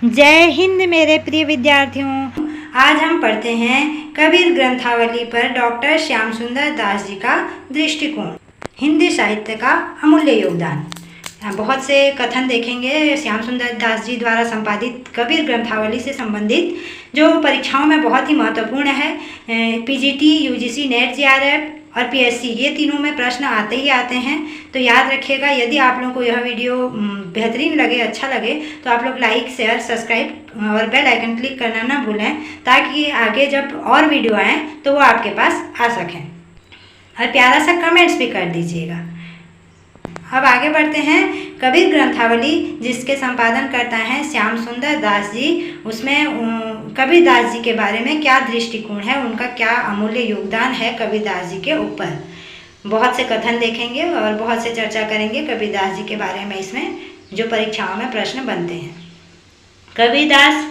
जय हिंद मेरे प्रिय विद्यार्थियों। आज हम पढ़ते हैं कबीर ग्रंथावली पर डॉक्टर श्याम सुंदर दास जी का दृष्टिकोण, हिंदी साहित्य का अमूल्य योगदान। बहुत से कथन देखेंगे श्याम सुंदर दास जी द्वारा संपादित कबीर ग्रंथावली से संबंधित, जो परीक्षाओं में बहुत ही महत्वपूर्ण है। पीजीटी, यूजीसी, नेट, जीआरएफ और पीएससी, ये तीनों में प्रश्न आते ही आते हैं। तो याद रखिएगा, यदि आप लोगों को यह वीडियो बेहतरीन लगे, अच्छा लगे, तो आप लोग लाइक, शेयर, सब्सक्राइब और बेल आइकन क्लिक करना ना भूलें, ताकि आगे जब और वीडियो आएँ तो वो आपके पास आ सकें। और प्यारा सा कमेंट्स भी कर दीजिएगा। अब आगे बढ़ते हैं। कबीर ग्रंथावली जिसके संपादन करता है श्याम सुंदर दास जी, उसमें कबीर दास जी के बारे में क्या दृष्टिकोण है, उनका क्या अमूल्य योगदान है कबीर दास जी के ऊपर। बहुत से कथन देखेंगे और बहुत से चर्चा करेंगे कबीर दास जी के बारे में, इसमें जो परीक्षाओं में प्रश्न बनते हैं। कबीर दास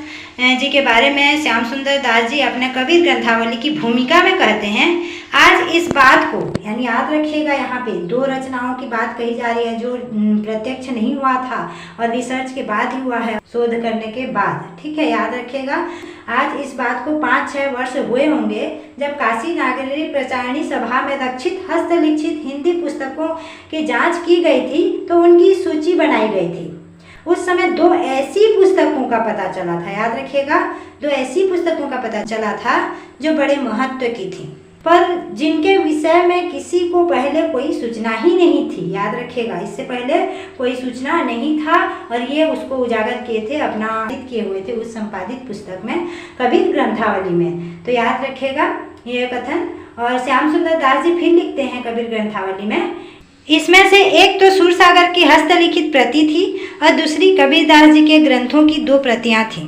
जी के बारे में श्याम सुंदर दास जी अपने कबीर ग्रंथावली की भूमिका में कहते हैं, आज इस बात को, यानी याद रखिएगा, यहाँ पे दो रचनाओं की बात कही जा रही है जो प्रत्यक्ष नहीं हुआ था और रिसर्च के बाद ही हुआ है, शोध करने के बाद। ठीक है, याद रखिएगा। आज इस बात को 5-6 वर्ष हुए होंगे जब काशी नागरी प्रचारणी सभा में रक्षित हस्तलिखित हिंदी पुस्तकों की जांच की गई थी, तो उनकी सूची बनाई गई थी। उस समय 2 ऐसी पुस्तकों का पता चला था, याद रखिएगा, 2 ऐसी पुस्तकों का पता चला था जो बड़े महत्व की थी, पर जिनके विषय में किसी को पहले कोई सूचना ही नहीं थी। याद रखिएगा, इससे पहले कोई सूचना नहीं था और ये उसको उजागर किए थे, अपना किए हुए थे उस संपादित पुस्तक में, कबीर ग्रंथावली में। तो याद रखिएगा ये कथन। और श्याम सुंदर दास जी फिर लिखते हैं कबीर ग्रंथावली में, इसमें से एक तो सूरसागर की हस्तलिखित प्रति थी और दूसरी कबीरदास जी के ग्रंथों की 2 प्रतियां थीं।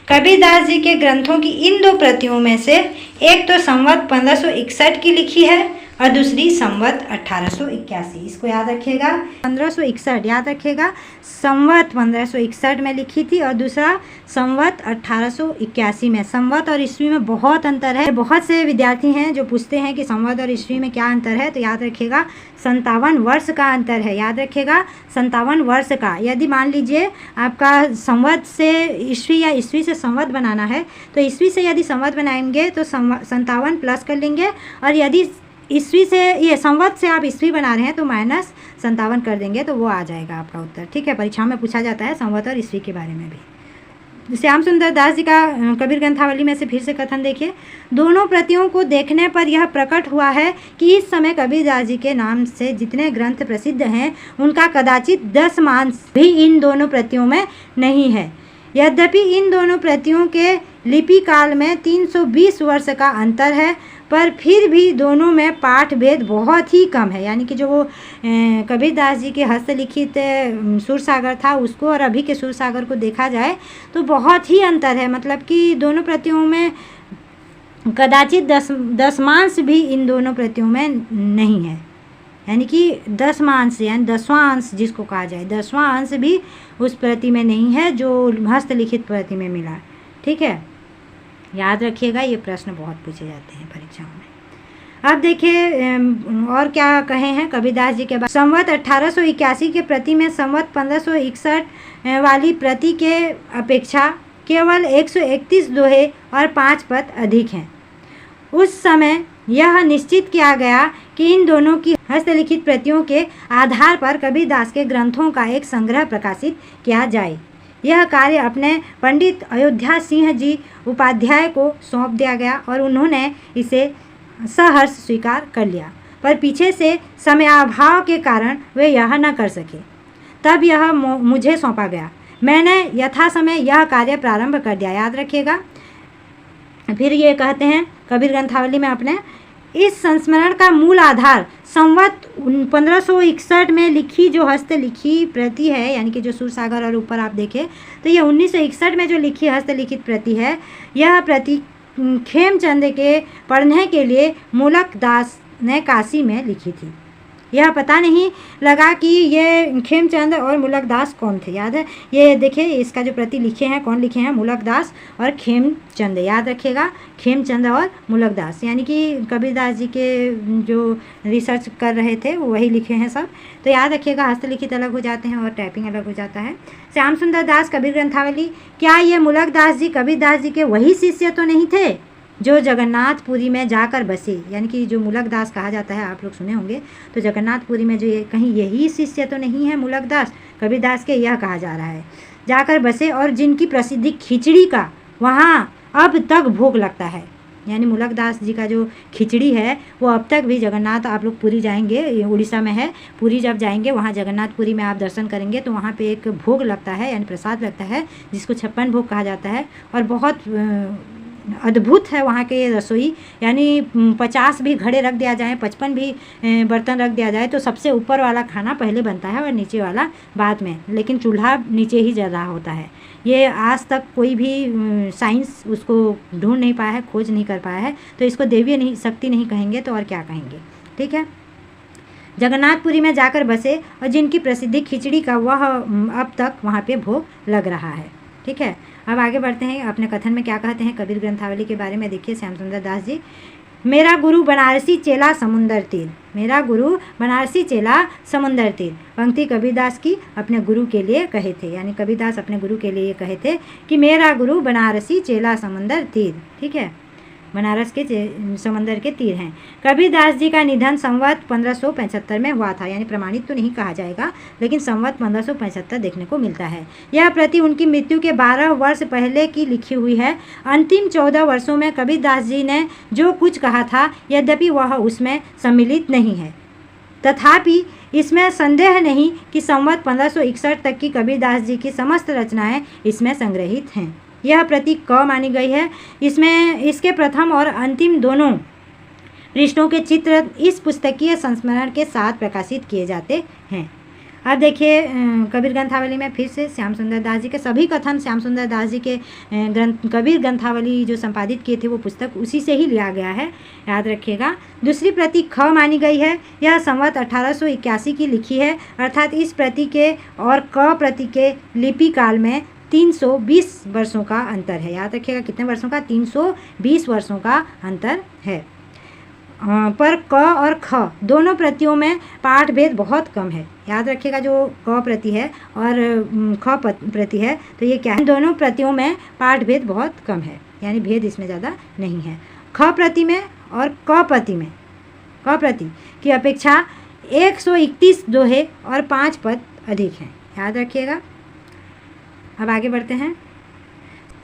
कबीरदास जी के ग्रंथों की इन 2 प्रतियों में से एक तो संवत 1561 की लिखी है और दूसरी संवत 1881। इसको याद रखिएगा, 1561 याद रखिएगा, संवत 1561 में लिखी थी और दूसरा संवत 1881 में। संवत और ईस्वी में बहुत अंतर है। बहुत से विद्यार्थी हैं जो पूछते हैं कि संवत और ईस्वी में क्या अंतर है, तो याद रखिएगा 57 वर्ष का अंतर है। याद रखिएगा 57 वर्ष का। यदि मान लीजिए आपका संवत से ईस्वी या ईस्वी से संवत बनाना है, तो ईस्वी से यदि संवत बनाएंगे तो 57 प्लस कर लेंगे, और यदि ईस्वी से, ये संवत से आप ईस्वी बना रहे हैं तो -57 कर देंगे, तो वो आ जाएगा आपका उत्तर। ठीक है, परीक्षा में पूछा जाता है संवत और ईस्वी के बारे में भी। श्याम सुंदर दास जी का कबीर ग्रंथावली में से फिर से कथन देखिए, दोनों प्रतियों को देखने पर यह प्रकट हुआ है कि इस समय कबीर दास जी के नाम से जितने ग्रंथ प्रसिद्ध हैं उनका कदाचित 10 भी इन दोनों प्रतियों में नहीं है। यद्यपि इन दोनों प्रतियों के लिपि काल में 320 वर्ष का अंतर है, पर फिर भी दोनों में पाठ भेद बहुत ही कम है। यानी कि जो वो कबीर दास जी के हस्तलिखित सूरसागर था, उसको और अभी के सूरसागर को देखा जाए तो बहुत ही अंतर है। मतलब कि दोनों प्रतियों में कदाचित 10 भी इन दोनों प्रतियों में नहीं है। यानी कि 10 यानी 10वां अंश जिसको कहा जाए, 10वां अंश भी उस प्रति में नहीं है जो हस्तलिखित प्रति में मिला। ठीक है, याद रखिएगा, ये प्रश्न बहुत पूछे जाते हैं परीक्षाओं में। अब देखिए और क्या कहे हैं कबीरदास जी के बाद। संवत 1881 के प्रति में संवत 1561 वाली प्रति के अपेक्षा केवल 131 दोहे और 5 पद अधिक हैं। उस समय यह निश्चित किया गया कि इन दोनों की हस्तलिखित प्रतियों के आधार पर कबीरदास के ग्रंथों का एक संग्रह प्रकाशित किया जाए। यह कार्य अपने पंडित अयोध्या सिंह जी उपाध्याय को सौंप दिया गया और उन्होंने इसे सहर्ष स्वीकार कर लिया, पर पीछे से समयाभाव के कारण वे यह न कर सके। तब यह मुझे सौंपा गया। मैंने यथा समय यह कार्य प्रारंभ कर दिया। याद रखिएगा। फिर ये कहते हैं कबीर ग्रंथावली में अपने, इस संस्मरण का मूल आधार संवत 1561 में लिखी जो हस्तलिखी प्रति है, यानी कि जो सूरसागर और ऊपर आप देखें तो ये 1961 में जो लिखी हस्तलिखित प्रति है, यह प्रति खेमचंद के पढ़ने के लिए मूलक दास ने काशी में लिखी थी। यह पता नहीं लगा कि ये खेमचंद और मुलकदास कौन थे। याद है, ये देखिए इसका जो प्रति लिखे हैं, कौन लिखे हैं, मुलकदास और खेमचंद। याद रखिएगा, खेमचंद और मुलकदास, यानी कि कबीरदास जी के जो रिसर्च कर रहे थे वो वही लिखे हैं सब। तो याद रखिएगा, हस्तलिखित अलग हो जाते हैं और टाइपिंग अलग हो जाता है। श्याम सुंदर दास कबीर ग्रंथावली, क्या ये मुलकदास जी कबीरदास जी के वही शिष्य तो नहीं थे जो जगन्नाथपुरी में जाकर बसे? यानी कि जो मुलकदास कहा जाता है, आप लोग सुने होंगे, तो जगन्नाथपुरी में जो ये कहीं यही शिष्य तो नहीं है मुलकदास कबीरदास के, यह कहा जा रहा है, जाकर बसे और जिनकी प्रसिद्धि खिचड़ी का वहाँ अब तक भोग लगता है। यानी मुलकदास जी का जो खिचड़ी है वो अब तक भी जगन्नाथ, आप लोग पुरी जाएंगे, ये उड़ीसा में है, पुरी जब जाएंगे वहाँ जगन्नाथपुरी में आप दर्शन करेंगे तो वहाँ पे एक भोग लगता है, यानी प्रसाद लगता है, जिसको 56 भोग कहा जाता है। और बहुत अद्भुत है वहाँ के रसोई, यानी 50 भी घड़े रख दिया जाए, 55 भी बर्तन रख दिया जाए तो सबसे ऊपर वाला खाना पहले बनता है और नीचे वाला बाद में, लेकिन चूल्हा नीचे ही जल रहा होता है। ये आज तक कोई भी साइंस उसको ढूंढ नहीं पाया है, खोज नहीं कर पाया है, तो इसको देवीय नहीं शक्ति नहीं कहेंगे तो और क्या कहेंगे। ठीक है, जगन्नाथपुरी में जाकर बसे और जिनकी प्रसिद्धि खिचड़ी का वह अब तक वहाँ पे भोग लग रहा है। ठीक है, अब आगे बढ़ते हैं, अपने कथन में क्या कहते हैं कबीर ग्रंथावली के बारे में। देखिए श्याम सुंदर दास जी, मेरा गुरु बनारसी चेला समुंदर तीर, मेरा गुरु बनारसी चेला समुंदर तीर, पंक्ति कबीरदास की अपने गुरु के लिए कहे थे। यानी कबीरदास अपने गुरु के लिए कहे थे कि मेरा गुरु बनारसी चेला समुंदर तीर। ठीक है, बनारस के समंदर के तीर हैं। कबीरदास जी का निधन संवत 1575 में हुआ था, यानी प्रमाणित तो नहीं कहा जाएगा, लेकिन संवत 1575 देखने को मिलता है। यह प्रति उनकी मृत्यु के 12 वर्ष पहले की लिखी हुई है। अंतिम 14 वर्षों में कबीरदास जी ने जो कुछ कहा था, यद्यपि वह उसमें सम्मिलित नहीं है, तथापि इसमें संदेह नहीं कि संवत 1561 तक की कबीरदास जी की समस्त रचनाएं इसमें संग्रहित हैं। यह प्रति क मानी गई है। इसमें इसके प्रथम और अंतिम दोनों पृष्ठों के चित्र इस पुस्तकीय संस्मरण के साथ प्रकाशित किए जाते हैं। अब देखिए कबीर ग्रंथावली में फिर से श्याम सुंदर दास जी के सभी कथन, श्याम सुंदर दास जी के कबीर ग्रंथावली जो संपादित किए थे वो पुस्तक उसी से ही लिया गया है, याद रखिएगा। दूसरी प्रति ख मानी गई है। यह संवत 1881 की लिखी है, अर्थात इस प्रति के और क प्रति के लिपि काल में 320 वर्षों का अंतर है। याद रखिएगा कितने वर्षों का, 320 वर्षों का अंतर है। पर क और ख दोनों प्रतियों में पाठ भेद बहुत कम है। याद रखिएगा, जो क प्रति है और ख प्रति है तो ये क्या है, दोनों प्रतियों में पाठ भेद बहुत कम है, यानी भेद इसमें ज़्यादा नहीं है। ख प्रति में और क प्रति की अपेक्षा 131 दोहे और 5 पद अधिक हैं। याद रखिएगा। अब आगे बढ़ते हैं।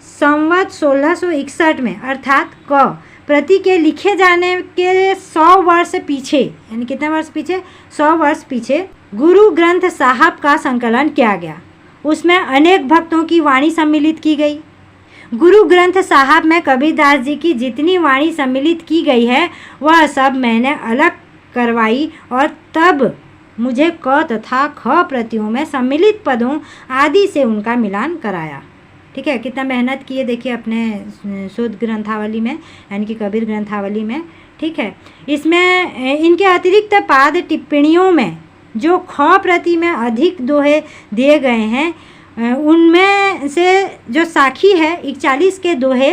संवत 1661 में अर्थात क प्रति के लिखे जाने के 100 वर्ष पीछे, यानी कितने वर्ष पीछे, 100 वर्ष पीछे गुरु ग्रंथ साहब का संकलन किया गया। उसमें अनेक भक्तों की वाणी सम्मिलित की गई। गुरु ग्रंथ साहब में कबीरदास जी की जितनी वाणी सम्मिलित की गई है वह सब मैंने अलग करवाई और तब मुझे क तथा ख प्रतियों में सम्मिलित पदों आदि से उनका मिलान कराया। ठीक है, कितना मेहनत किए देखिए अपने शुद्ध ग्रंथावली में, यानी कि कबीर ग्रंथावली में। ठीक है, इसमें इनके अतिरिक्त पाद टिप्पणियों में जो ख प्रति में अधिक दोहे दिए गए हैं उनमें से जो साखी है 41 के दोहे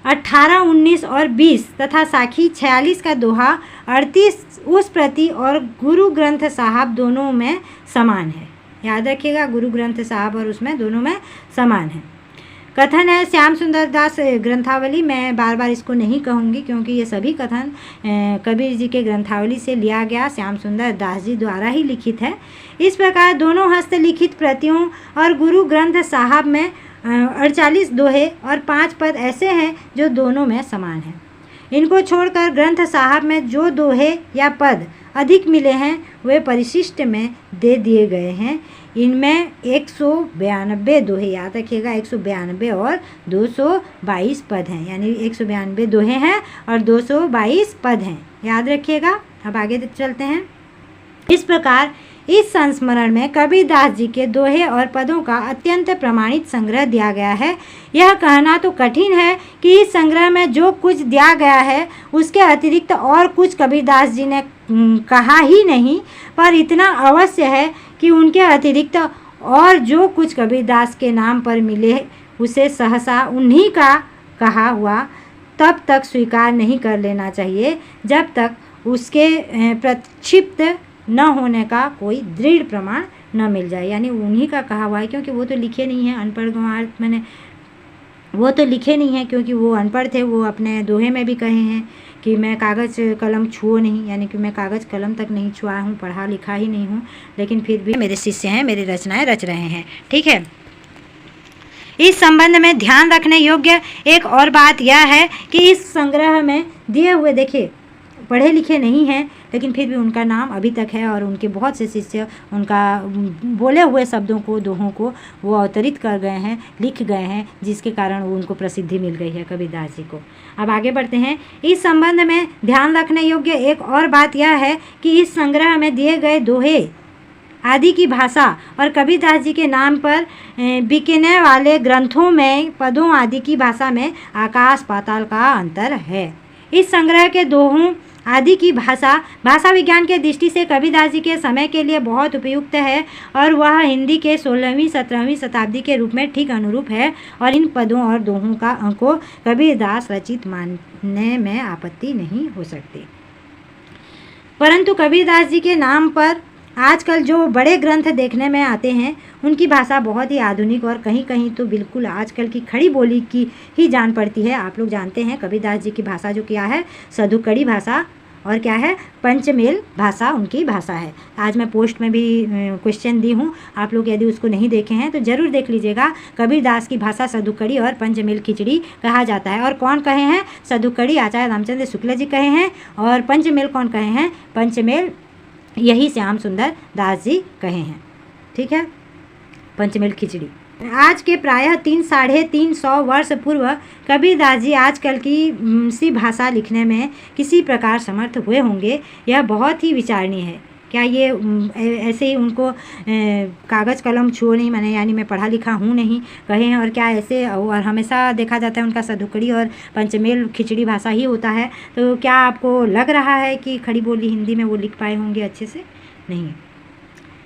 18, 19 और 20 तथा साखी 46 का दोहा 38 उस प्रति और गुरु ग्रंथ साहब दोनों में समान है। याद रखिएगा, गुरु ग्रंथ साहब और उसमें दोनों में समान है। कथन है श्याम सुंदर दास ग्रंथावली, मैं बार बार इसको नहीं कहूँगी क्योंकि ये सभी कथन कबीर जी के ग्रंथावली से लिया गया श्याम सुंदर दास जी द्वारा ही लिखित है। इस प्रकार दोनों हस्तलिखित प्रतियों और गुरु ग्रंथ साहब में 48 दोहे और 5 पद ऐसे हैं जो दोनों में समान हैं। इनको छोड़कर ग्रंथ साहब में जो दोहे या पद अधिक मिले हैं वे परिशिष्ट में दे दिए गए हैं। इनमें 192 दोहे, याद रखिएगा 192 और 222 पद हैं, यानी 192 दोहे हैं और 222 पद हैं। याद रखिएगा। अब आगे चलते हैं। इस प्रकार इस संस्मरण में कबीरदास जी के दोहे और पदों का अत्यंत प्रमाणित संग्रह दिया गया है। यह कहना तो कठिन है कि इस संग्रह में जो कुछ दिया गया है उसके अतिरिक्त और कुछ कबीरदास जी ने कहा ही नहीं, पर इतना अवश्य है कि उनके अतिरिक्त और जो कुछ कबीरदास के नाम पर मिले उसे सहसा उन्हीं का कहा हुआ तब तक स्वीकार नहीं कर लेना चाहिए जब तक उसके प्रक्षिप्त न होने का कोई दृढ़ प्रमाण न मिल जाए। यानी उन्हीं का कहा हुआ है, क्योंकि वो तो लिखे नहीं हैं, अनपढ़ गंवार मैंने वो तो लिखे नहीं हैं, क्योंकि वो अनपढ़ थे। वो अपने दोहे में भी कहे हैं कि मैं कागज़ कलम छुओ नहीं, यानी कि मैं कागज़ कलम तक नहीं छुआ हूँ, पढ़ा लिखा ही नहीं हूँ, लेकिन फिर भी मेरे शिष्य हैं, मेरी रचनाएं रच रहे हैं। ठीक है। इस संबंध में ध्यान रखने योग्य एक और बात यह है कि इस संग्रह में दिए हुए, देखिए पढ़े लिखे नहीं हैं लेकिन फिर भी उनका नाम अभी तक है और उनके बहुत से शिष्य उनका बोले हुए शब्दों को, दोहों को वो अवतरित कर गए हैं, लिख गए हैं, जिसके कारण वो उनको प्रसिद्धि मिल गई है कबीरदास जी को। अब आगे बढ़ते हैं। इस संबंध में ध्यान रखने योग्य एक और बात यह है कि इस संग्रह में दिए गए दोहे आदि की भाषा और कबीरदास जी के नाम पर बिकने वाले ग्रंथों में पदों आदि की भाषा में आकाश पाताल का अंतर है। इस संग्रह के दोहों आदि की भाषा विज्ञान के दृष्टि से कबीरदास जी के समय के लिए बहुत उपयुक्त है और वह हिंदी के 16वीं 17वीं शताब्दी के रूप में ठीक अनुरूप है और इन पदों और दोहों को कबीरदास रचित मानने में आपत्ति नहीं हो सकती। परंतु कबीरदास जी के नाम पर आजकल जो बड़े ग्रंथ देखने में आते हैं उनकी भाषा बहुत ही आधुनिक और कहीं कहीं तो बिल्कुल आजकल की खड़ी बोली की ही जान पड़ती है। आप लोग जानते हैं कबीरदास जी की भाषा जो क्या है, सधुकड़ी भाषा और क्या है, पंचमेल भाषा उनकी भाषा है। आज मैं पोस्ट में भी क्वेश्चन दी हूँ, आप लोग यदि उसको नहीं देखे हैं तो ज़रूर देख लीजिएगा। कबीरदास की भाषा सधुकड़ी और पंचमेल खिचड़ी कहा जाता है। और कौन कहे हैं? सधुकड़ी आचार्य रामचंद्र शुक्ल जी कहे हैं और पंचमेल कौन कहे हैं? पंचमेल यही श्याम सुंदर दास जी कहे हैं। ठीक है, पंचमेल खिचड़ी। आज के प्रायः 300-350 वर्ष पूर्व कबीरदास जी आजकल की सी भाषा लिखने में किसी प्रकार समर्थ हुए होंगे, यह बहुत ही विचारणीय है। क्या ये ऐसे ही उनको कागज़ कलम छुओ नहीं, मैंने यानी मैं पढ़ा लिखा हूँ नहीं कहे हैं, और क्या ऐसे, और हमेशा देखा जाता है उनका सधुकड़ी और पंचमेल खिचड़ी भाषा ही होता है, तो क्या आपको लग रहा है कि खड़ी बोली हिंदी में वो लिख पाए होंगे अच्छे से? नहीं,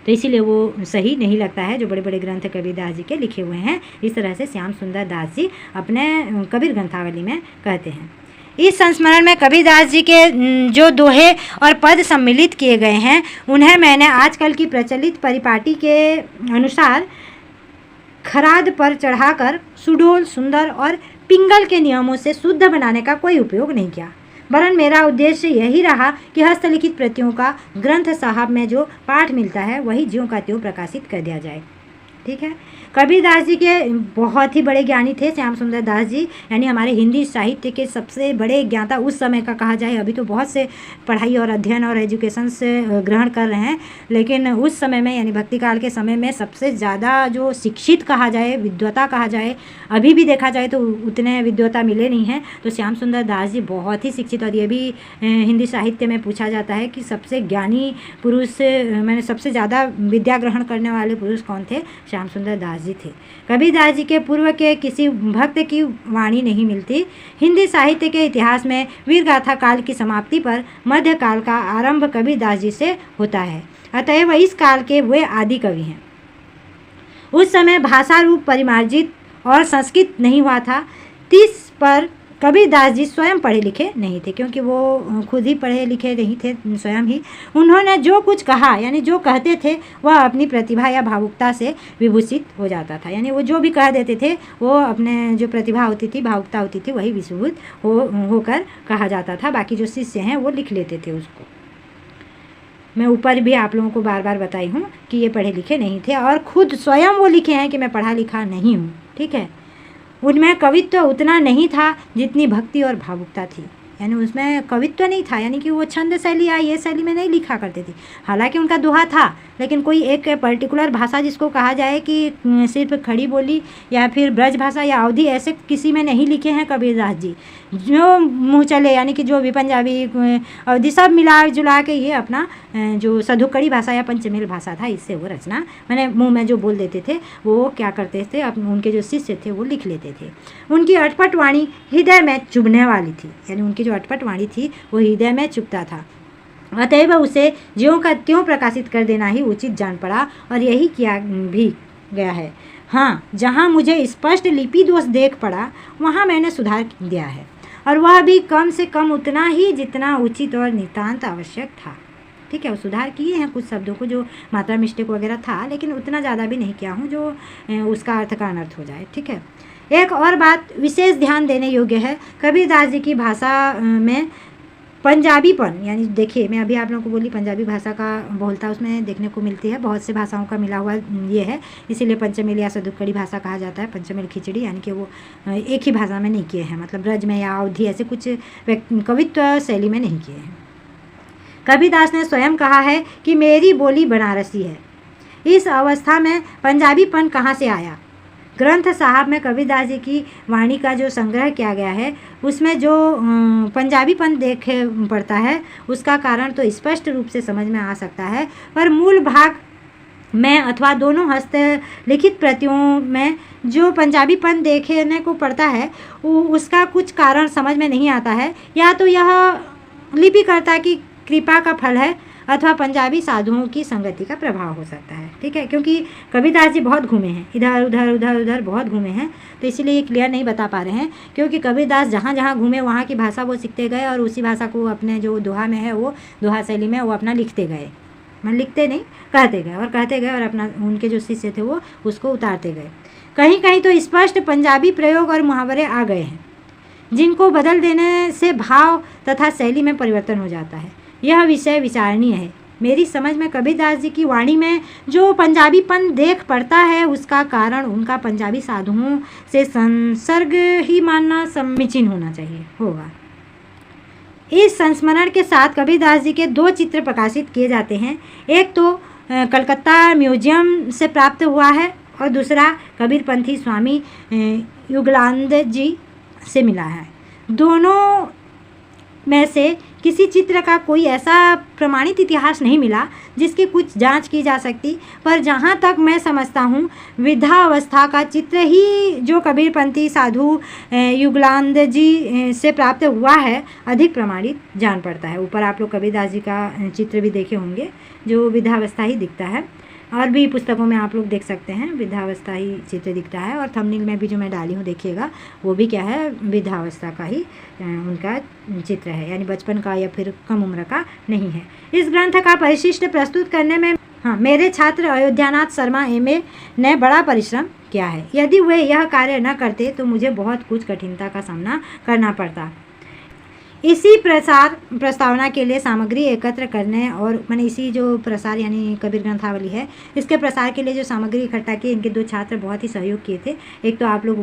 तो इसीलिए वो सही नहीं लगता है जो बड़े बड़े ग्रंथ कबीरदास जी के लिखे हुए हैं। इस तरह से श्याम सुंदर दास जी अपने कबीर ग्रंथावली में कहते हैं। इस संस्मरण में कबीरदास जी के जो दोहे और पद सम्मिलित किए गए हैं उन्हें मैंने आजकल की प्रचलित परिपाटी के अनुसार खराद पर चढ़ाकर सुडोल, सुंदर और पिंगल के नियमों से शुद्ध बनाने का कोई उपयोग नहीं किया, वरन मेरा उद्देश्य यही रहा कि हस्तलिखित प्रतियों का ग्रंथ साहब में जो पाठ मिलता है वही ज्यों का त्यों प्रकाशित कर दिया जाए। ठीक है। कबीरदास जी के बहुत ही बड़े ज्ञानी थे श्याम सुंदर दास जी, यानी हमारे हिंदी साहित्य के सबसे बड़े ज्ञाता उस समय का कहा जाए। अभी तो बहुत से पढ़ाई और अध्ययन और एजुकेशन से ग्रहण कर रहे हैं, लेकिन उस समय में यानी भक्ति काल के समय में सबसे ज़्यादा जो शिक्षित कहा जाए, विद्वता कहा जाए, अभी भी देखा जाए तो उतने विद्वता मिले नहीं हैं, तो श्याम सुंदर दास जी बहुत ही शिक्षित। और ये भी हिंदी साहित्य में पूछा जाता है कि सबसे ज्ञानी पुरुष, मैंने सबसे ज़्यादा विद्या ग्रहण करने वाले पुरुष कौन थे? श्याम सुंदर दास जी थे। कबीरदास जी के पूर्व के किसी भक्त की वाणी नहीं मिलती। हिंदी साहित्य के इतिहास में वीर गाथा काल की समाप्ति पर मध्य काल का आरंभ कबीरदास जी से होता है, अतएव इस काल के वे आदि कवि हैं। उस समय भाषा रूप परिमार्जित और संस्कृत नहीं हुआ था। तीस पर कबीरदास जी स्वयं पढ़े लिखे नहीं थे, क्योंकि वो खुद ही पढ़े लिखे नहीं थे स्वयं ही। उन्होंने जो कुछ कहा यानी जो कहते थे वह अपनी प्रतिभा या भावुकता से विभूषित हो जाता था, यानी वो जो भी कह देते थे वो अपने जो प्रतिभा होती थी, भावुकता होती थी, वही विषुभूत होकर कहा जाता था। बाकी जो शिष्य हैं वो लिख लेते थे उसको। मैं ऊपर भी आप लोगों को बार बार बताई हूँ कि ये पढ़े लिखे नहीं थे और खुद स्वयं वो लिखे हैं कि मैं पढ़ा लिखा नहीं हूँ। ठीक है। उनमें कवित्व उतना नहीं था जितनी भक्ति और भावुकता थी, यानी उसमें कवित्व नहीं था, यानी कि वो छंद शैली या ये शैली में नहीं लिखा करते थे। हालांकि उनका दोहा था, लेकिन कोई एक पर्टिकुलर भाषा जिसको कहा जाए कि सिर्फ खड़ी बोली या फिर ब्रज भाषा या अवधी, ऐसे किसी में नहीं लिखे हैं कबीरदास जी। जो मुँह चले यानी कि जो भी पंजाबी अवधी सब मिला जुला के ये अपना जो सधुकड़ी भाषा या पंचमेल भाषा था, इससे वो रचना मैंने मुँह में जो बोल देते थे वो क्या करते थे, उनके जो शिष्य थे वो लिख लेते थे। उनकी अटपट वाणी हृदय में चुभने वाली थी, यानी उनकी जो अटपट वाणी थी वो हृदय में चुभता था। अतएव उसे ज्यों का त्यों प्रकाशित कर देना ही उचित जान पड़ा और यही किया भी गया है। हाँ, जहाँ मुझे स्पष्ट लिपि दोष देख पड़ा वहाँ मैंने सुधार दिया है, और वह भी कम से कम उतना ही जितना उचित और नितांत आवश्यक था। ठीक है, वो सुधार किए हैं कुछ शब्दों को जो मात्रा मिस्टेक वगैरह था, लेकिन उतना ज़्यादा भी नहीं किया हूँ जो उसका अर्थ का अनर्थ हो जाए। ठीक है, एक और बात विशेष ध्यान देने योग्य है, कबीरदास जी की भाषा में पंजाबीपन, यानी देखिए मैं अभी आप लोगों को बोली पंजाबी भाषा का बहुलता उसमें देखने को मिलती है, बहुत से भाषाओं का मिला हुआ ये है, इसीलिए पंचमेल या सदुक्कड़ी भाषा कहा जाता है। पंचमेल खिचड़ी यानी कि वो एक ही भाषा में नहीं किए हैं, मतलब ब्रज में या अवधि ऐसे कुछ कवित्व शैली में नहीं किए हैं। कबीरदास ने स्वयं कहा है कि मेरी बोली बनारसी है। इस अवस्था में पंजाबीपन कहाँ से आया? ग्रंथ साहब में कबीरदास जी की वाणी का जो संग्रह किया गया है उसमें जो पंजाबीपन देखे पड़ता है उसका कारण तो स्पष्ट रूप से समझ में आ सकता है, पर मूल भाग में अथवा दोनों हस्तलिखित प्रतियों में जो पंजाबीपन देखने को पड़ता है उसका कुछ कारण समझ में नहीं आता है। या तो यह लिपिकर्ता की कृपा का फल है अथवा पंजाबी साधुओं की संगति का प्रभाव हो सकता है। ठीक है, क्योंकि कबीरदास जी बहुत घूमे हैं, इधर उधर बहुत घूमे हैं, तो इसीलिए ये क्लियर नहीं बता पा रहे हैं। क्योंकि कबीरदास जहाँ जहाँ घूमे वहाँ की भाषा वो सीखते गए और उसी भाषा को अपने जो दोहा में है वो दोहा शैली में वो अपना लिखते गए, मतलब लिखते नहीं कहते गए और अपना उनके जो शिष्य थे वो उसको उतारते गए। कहीं कहीं तो स्पष्ट पंजाबी प्रयोग और मुहावरे आ गए हैं जिनको बदल देने से भाव तथा शैली में परिवर्तन हो जाता है। यह विषय विचारणीय है। मेरी समझ में कबीरदास जी की वाणी में जो पंजाबीपन देख पड़ता है उसका कारण उनका पंजाबी साधुओं से संसर्ग ही मानना समीचीन होना चाहिए होगा। इस संस्मरण के साथ कबीरदास जी के 2 चित्र प्रकाशित किए जाते हैं। एक तो कलकत्ता म्यूजियम से प्राप्त हुआ है और दूसरा कबीरपंथी स्वामी युगलानंद जी से मिला है। दोनों में से किसी चित्र का कोई ऐसा प्रमाणित इतिहास नहीं मिला जिसकी कुछ जांच की जा सकती, पर जहां तक मैं समझता हूं वृद्धावस्था का चित्र ही जो कबीरपंथी साधु युगलानंद जी से प्राप्त हुआ है अधिक प्रमाणित जान पड़ता है। ऊपर आप लोग कबीरदास जी का चित्र भी देखे होंगे जो वृद्धावस्था ही दिखता है, और भी पुस्तकों में आप लोग देख सकते हैं वृद्धावस्था ही चित्र दिखता है, और थंबनेल में भी जो मैं डाली हूँ देखिएगा वो भी क्या है वृद्धावस्था का ही उनका चित्र है, यानी बचपन का या फिर कम उम्र का नहीं है। इस ग्रंथ का परिशिष्ट प्रस्तुत करने में मेरे छात्र अयोध्यानाथ शर्मा MA ने बड़ा परिश्रम किया है। यदि वे यह कार्य न करते तो मुझे बहुत कुछ कठिनता का सामना करना पड़ता। इसी प्रस्तावना के लिए सामग्री एकत्र करने और मैंने इसी जो प्रसार यानी कबीर ग्रंथावली है इसके प्रसार के लिए जो सामग्री इकट्ठा की इनके 2 छात्र बहुत ही सहयोग किए थे। एक तो आप लोग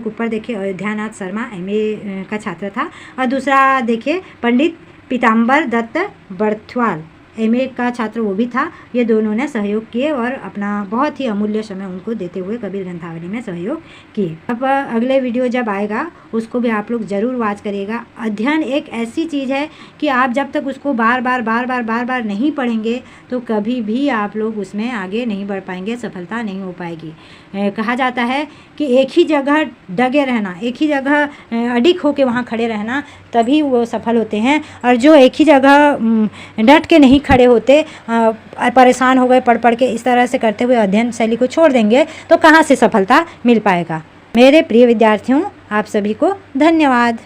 ऊपर देखे अयोध्यानाथ शर्मा MA का छात्र था, और दूसरा देखिए पंडित पीताम्बर दत्त बर्थवाल MA का छात्र वो भी था। ये दोनों ने सहयोग किए और अपना बहुत ही अमूल्य समय उनको देते हुए कबीर ग्रंथावली में सहयोग किए। अब अगले वीडियो जब आएगा उसको भी आप लोग ज़रूर वॉच करिएगा। अध्ययन एक ऐसी चीज़ है कि आप जब तक उसको बार बार नहीं पढ़ेंगे तो कभी भी आप लोग उसमें आगे नहीं बढ़ पाएंगे, सफलता नहीं हो पाएगी। कहा जाता है कि एक ही जगह डगे रहना, एक ही जगह अडिग होके वहाँ खड़े रहना, तभी वो सफल होते हैं। और जो एक ही जगह डट के नहीं खड़े होते, परेशान हो गए पढ़ के इस तरह से करते हुए अध्ययन शैली को छोड़ देंगे तो कहाँ से सफलता मिल पाएगा। मेरे प्रिय विद्यार्थियों, आप सभी को धन्यवाद।